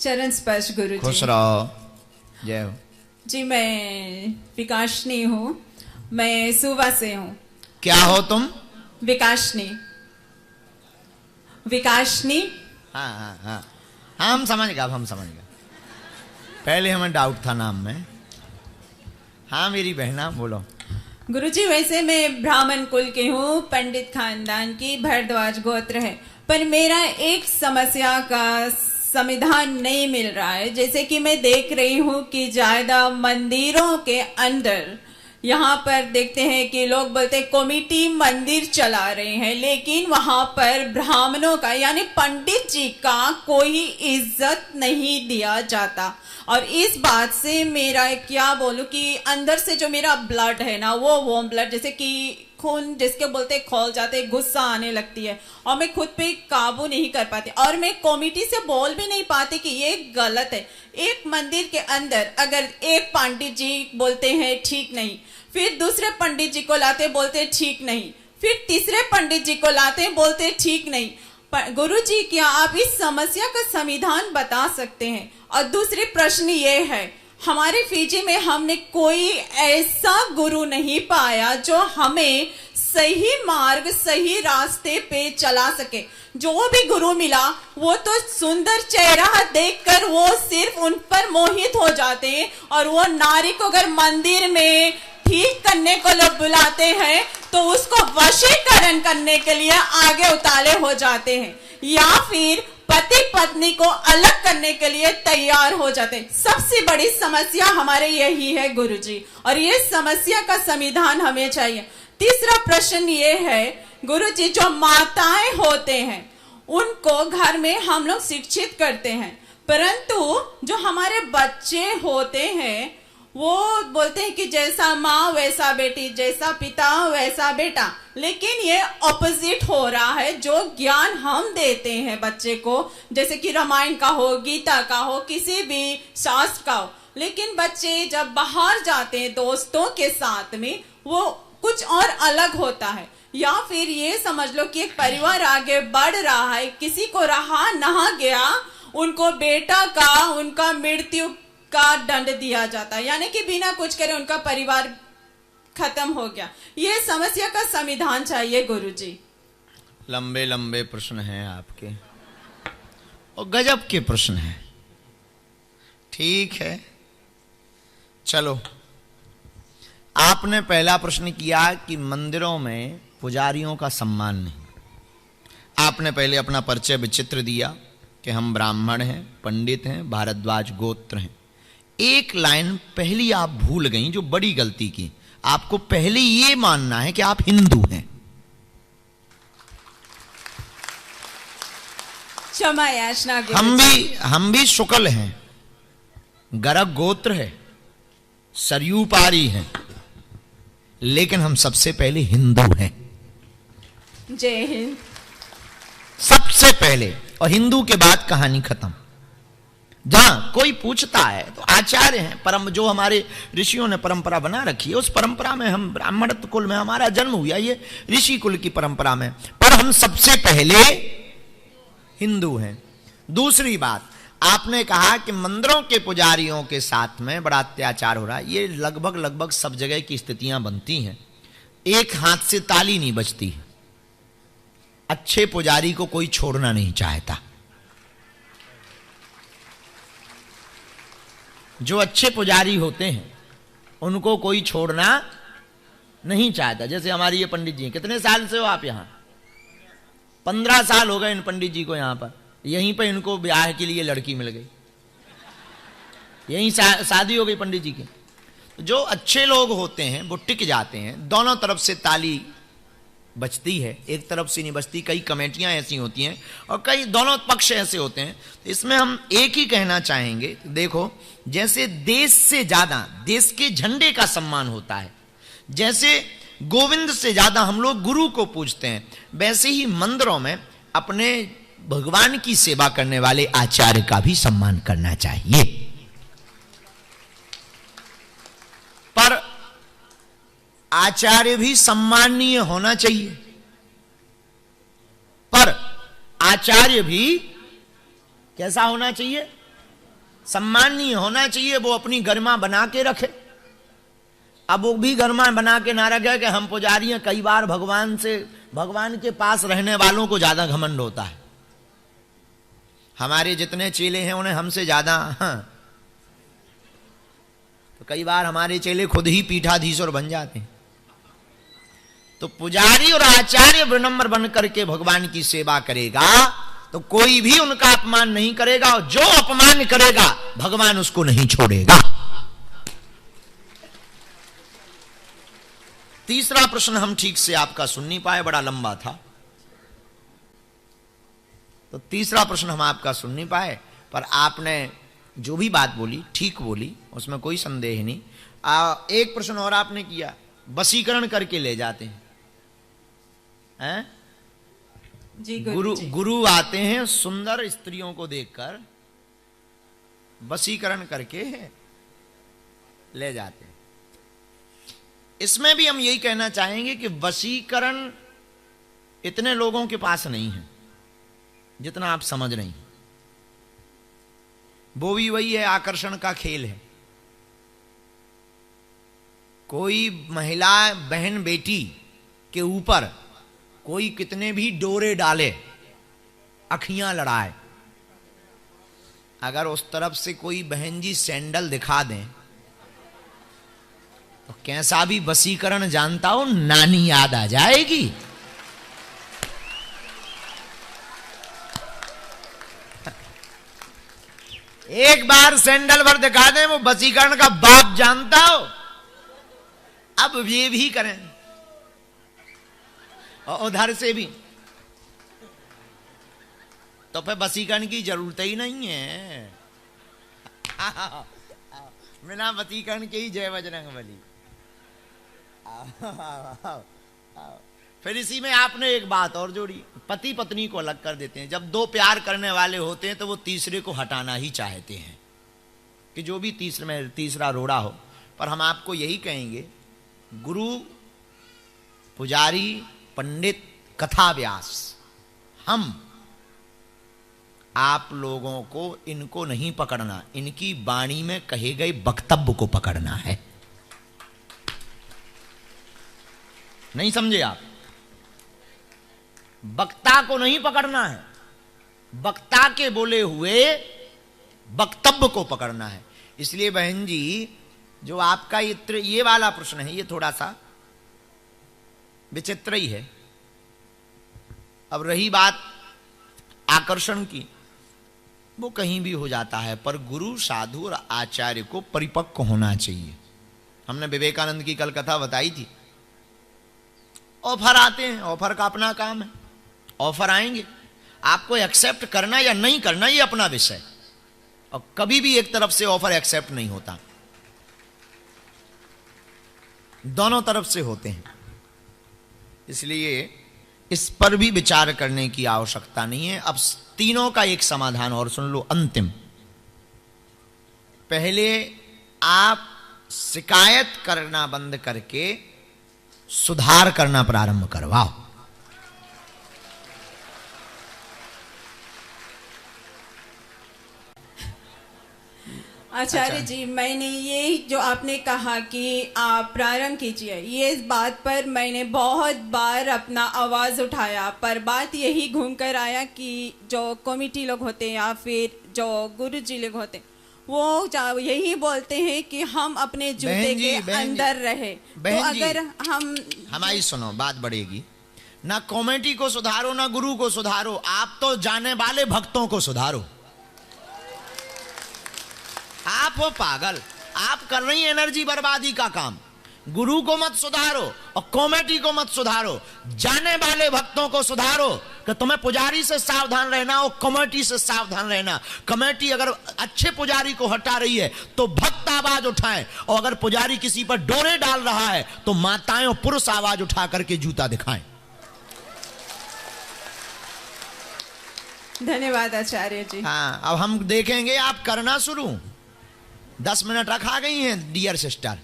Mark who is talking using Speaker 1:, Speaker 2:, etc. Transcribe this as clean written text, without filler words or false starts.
Speaker 1: चरण स्पर्श गुरु
Speaker 2: खुश
Speaker 1: जी।
Speaker 2: रहो, जय हो।
Speaker 1: जी मैं विकासनी हूँ, मैं सुबह से हूँ।
Speaker 2: क्या हो तुम?
Speaker 1: विकासनी। विकासनी।
Speaker 2: हाँ हाँ हाँ हाँ, हम समझ गए, अब हम समझ गए। पहले हमें डाउट था नाम में। हाँ मेरी बहना, बोलो।
Speaker 1: गुरुजी वैसे मैं ब्राह्मण कुल की हूँ, पंडित खानदान की, भरद्वाज गोत्र है, पर मेरा एक समस्या का समाधान नहीं मिल रहा है। जैसे कि मैं देख रही हूँ कि ज्यादा मंदिरों के अंदर यहाँ पर देखते हैं कि लोग बोलते हैं कमेटी मंदिर चला रहे हैं, लेकिन वहां पर ब्राह्मणों का यानी पंडित जी का कोई इज्जत नहीं दिया जाता। और इस बात से मेरा क्या बोलूं कि अंदर से जो मेरा ब्लड है ना, वो वार्म ब्लड, जैसे कि खून जिसके बोलते खौल जाते, गुस्सा आने लगती है और मैं खुद पे काबू नहीं कर पाती और मैं कमेटी से बोल भी नहीं पाती कि ये गलत है। एक मंदिर के अंदर अगर एक पंडित जी बोलते हैं ठीक नहीं, फिर दूसरे पंडित जी को लाते बोलते ठीक नहीं, फिर तीसरे पंडित जी को लाते बोलते ठीक नहीं। गुरु जी क्या आप इस समस्या का समाधान बता सकते हैं? और दूसरी प्रश्न ये है, हमारे फीजी में हमने कोई ऐसा गुरु नहीं पाया जो हमें सही मार्ग सही रास्ते पे चला सके। जो भी गुरु मिला वो तो सुंदर चेहरा देखकर वो सिर्फ उन पर मोहित हो जाते हैं और वो नारी को अगर मंदिर में ठीक करने को लोग बुलाते हैं तो उसको वशीकरण करने के लिए आगे उताले हो जाते हैं, या फिर पति पत्नी को अलग करने के लिए तैयार हो जाते हैं। सबसे बड़ी समस्या हमारे यही है गुरुजी, और ये समस्या का समाधान हमें चाहिए। तीसरा प्रश्न ये है गुरुजी, जो माताएं होते हैं उनको घर में हम लोग शिक्षित करते हैं, परंतु जो हमारे बच्चे होते हैं वो बोलते हैं कि जैसा माँ वैसा बेटी, जैसा पिता वैसा बेटा, लेकिन ये ऑपोजिट हो रहा है। जो ज्ञान हम देते हैं बच्चे को, जैसे कि रामायण का हो, गीता का हो, किसी भी शास्त्र का हो, लेकिन बच्चे जब बाहर जाते हैं दोस्तों के साथ में वो कुछ और अलग होता है। या फिर ये समझ लो कि एक परिवार आगे बढ़ रहा है, किसी को रहा नहा गया, उनको बेटा का उनका मृत्यु का दंड दिया जाता है, यानी कि बिना कुछ करे उनका परिवार खत्म हो गया। ये समस्या का समाधान चाहिए गुरुजी।
Speaker 2: लंबे लंबे प्रश्न हैं आपके और गजब के प्रश्न हैं। ठीक है, चलो। आपने पहला प्रश्न किया कि मंदिरों में पुजारियों का सम्मान नहीं। आपने पहले अपना परिचय विचित्र दिया कि हम ब्राह्मण हैं, पंडित हैं, भारद्वाज गोत्र हैं। एक लाइन पहली आप भूल गई, जो बड़ी गलती की। आपको पहले ये मानना है कि आप हिंदू हैं।
Speaker 1: क्षमा याचना
Speaker 2: हम भी शुक्ल हैं, गर्ग गोत्र है, सरयू पारी है, लेकिन हम सबसे पहले हिंदू हैं।
Speaker 1: जय हिंद।
Speaker 2: सबसे पहले, और हिंदू के बाद कहानी खत्म। जहां कोई पूछता है तो आचार्य हैं, परम जो हमारे ऋषियों ने परंपरा बना रखी है, उस परंपरा में हम ब्राह्मण कुल में हमारा जन्म हुआ, ये ऋषि कुल की परंपरा में, पर हम सबसे पहले हिंदू हैं। दूसरी बात, आपने कहा कि मंदिरों के पुजारियों के साथ में बड़ा अत्याचार हो रहा है। ये लगभग सब जगह की स्थितियां बनती हैं। एक हाथ से ताली नहीं बजती। अच्छे पुजारी को कोई छोड़ना नहीं चाहता। जो अच्छे पुजारी होते हैं उनको कोई छोड़ना नहीं चाहता। जैसे हमारी ये पंडित जी, कितने साल से हो आप यहाँ? 15 साल हो गए इन पंडित जी को यहाँ पर। यहीं पर इनको ब्याह के लिए लड़की मिल गई, यहीं शादी हो गई पंडित जी की। जो अच्छे लोग होते हैं वो टिक जाते हैं। दोनों तरफ से ताली बचती है, एक तरफ से नहीं बचती। कई कमेटियां ऐसी होती हैं और कई दोनों पक्ष ऐसे होते हैं। इसमें हम एक ही कहना चाहेंगे, देखो, जैसे देश से ज्यादा देश के झंडे का सम्मान होता है, जैसे गोविंद से ज्यादा हम लोग गुरु को पूजते हैं, वैसे ही मंदिरों में अपने भगवान की सेवा करने वाले आचार्य का भी सम्मान करना चाहिए। पर आचार्य भी सम्माननीय होना चाहिए, पर आचार्य भी कैसा होना चाहिए? सम्माननीय होना चाहिए, वो अपनी गरिमा बना के रखे। अब वो भी गरिमा बना के ना रखे कि हम पुजारी हैं। कई बार भगवान के पास रहने वालों को ज्यादा घमंड होता है। हमारे जितने चेले हैं उन्हें हमसे ज्यादा, तो कई बार हमारे चेले खुद ही पीठाधीश्वर बन जाते हैं। तो पुजारी और आचार्य विनम्र बन करके भगवान की सेवा करेगा तो कोई भी उनका अपमान नहीं करेगा, और जो अपमान करेगा भगवान उसको नहीं छोड़ेगा। तीसरा प्रश्न हम ठीक से आपका सुन नहीं पाए, बड़ा लंबा था। तो तीसरा प्रश्न हम आपका सुन नहीं पाए, पर आपने जो भी बात बोली ठीक बोली, उसमें कोई संदेह नहीं। एक प्रश्न और आपने किया, वशीकरण करके ले जाते हैं, हैं?
Speaker 1: जी
Speaker 2: गुरु आते हैं सुंदर स्त्रियों को देखकर वशीकरण करके ले जाते हैं। इसमें भी हम यही कहना चाहेंगे कि वशीकरण इतने लोगों के पास नहीं है जितना आप समझ रही हैं। वो भी वही है, आकर्षण का खेल है। कोई महिला बहन बेटी के ऊपर कोई कितने भी डोरे डाले, अखियां लड़ाए, अगर उस तरफ से कोई बहन जी सैंडल दिखा दें तो कैसा भी वशीकरण जानता हो, नानी याद आ जाएगी। एक बार सैंडल भर दिखा दें, वो वशीकरण का बाप जानता हो। अब ये भी करें और उधर से भी, तो फिर वशीकरण की जरूरत ही नहीं है। बिना वशीकरण के ही जय बजरंगबली। फिर इसी में आपने एक बात और जोड़ी, पति पत्नी को अलग कर देते हैं। जब दो प्यार करने वाले होते हैं तो वो तीसरे को हटाना ही चाहते हैं कि जो भी तीसरा रोड़ा हो। पर हम आपको यही कहेंगे, गुरु, पुजारी, पंडित, कथा व्यास, हम आप लोगों को इनको नहीं पकड़ना, इनकी वाणी में कहे गए वक्तव्य को पकड़ना है। नहीं समझे आप? वक्ता को नहीं पकड़ना है, वक्ता के बोले हुए वक्तव्य को पकड़ना है। इसलिए बहन जी, जो आपका ये वाला प्रश्न है, ये थोड़ा सा विचित्र ही है। अब रही बात आकर्षण की, वो कहीं भी हो जाता है, पर गुरु, साधु और आचार्य को परिपक्व होना चाहिए। हमने विवेकानंद की कल कथा बताई थी। ऑफर आते हैं, ऑफर का अपना काम है, ऑफर आएंगे, आपको एक्सेप्ट करना या नहीं करना ये अपना विषय। और कभी भी एक तरफ से ऑफर एक्सेप्ट नहीं होता, दोनों तरफ से होते हैं। इसलिए इस पर भी विचार करने की आवश्यकता नहीं है। अब तीनों का एक समाधान और सुन लो, अंतिम। पहले आप शिकायत करना बंद करके सुधार करना प्रारंभ करवाओ।
Speaker 1: आचार्य जी, मैंने ये जो आपने कहा कि आप प्रारंभ कीजिए, ये इस बात पर मैंने बहुत बार अपना आवाज़ उठाया, पर बात यही घूम कर आया कि जो कमेटी लोग होते हैं या फिर जो गुरु जी लोग होते हैं, वो यही बोलते हैं कि हम अपने जूते के अंदर रहे। तो अगर
Speaker 2: हमारी सुनो, बात बढ़ेगी ना। कमेटी को सुधारो ना गुरु को सुधारो, आप तो जाने वाले भक्तों को सुधारो। आप हो पागल, आप कर रही हैं एनर्जी बर्बादी का काम। गुरु को मत सुधारो और कमेटी को मत सुधारो, जाने वाले भक्तों को सुधारो कि तुम्हें पुजारी से सावधान रहना और कमेटी से सावधान रहना। कमेटी अगर अच्छे पुजारी को हटा रही है तो भक्त आवाज उठाएं, और अगर पुजारी किसी पर डोरे डाल रहा है तो माताएं और पुरुष आवाज उठा करके जूता दिखाएं।
Speaker 1: धन्यवाद आचार्य जी।
Speaker 2: हाँ, अब हम देखेंगे आप करना शुरू। 10 मिनट रखा गई हैं डियर सिस्टर।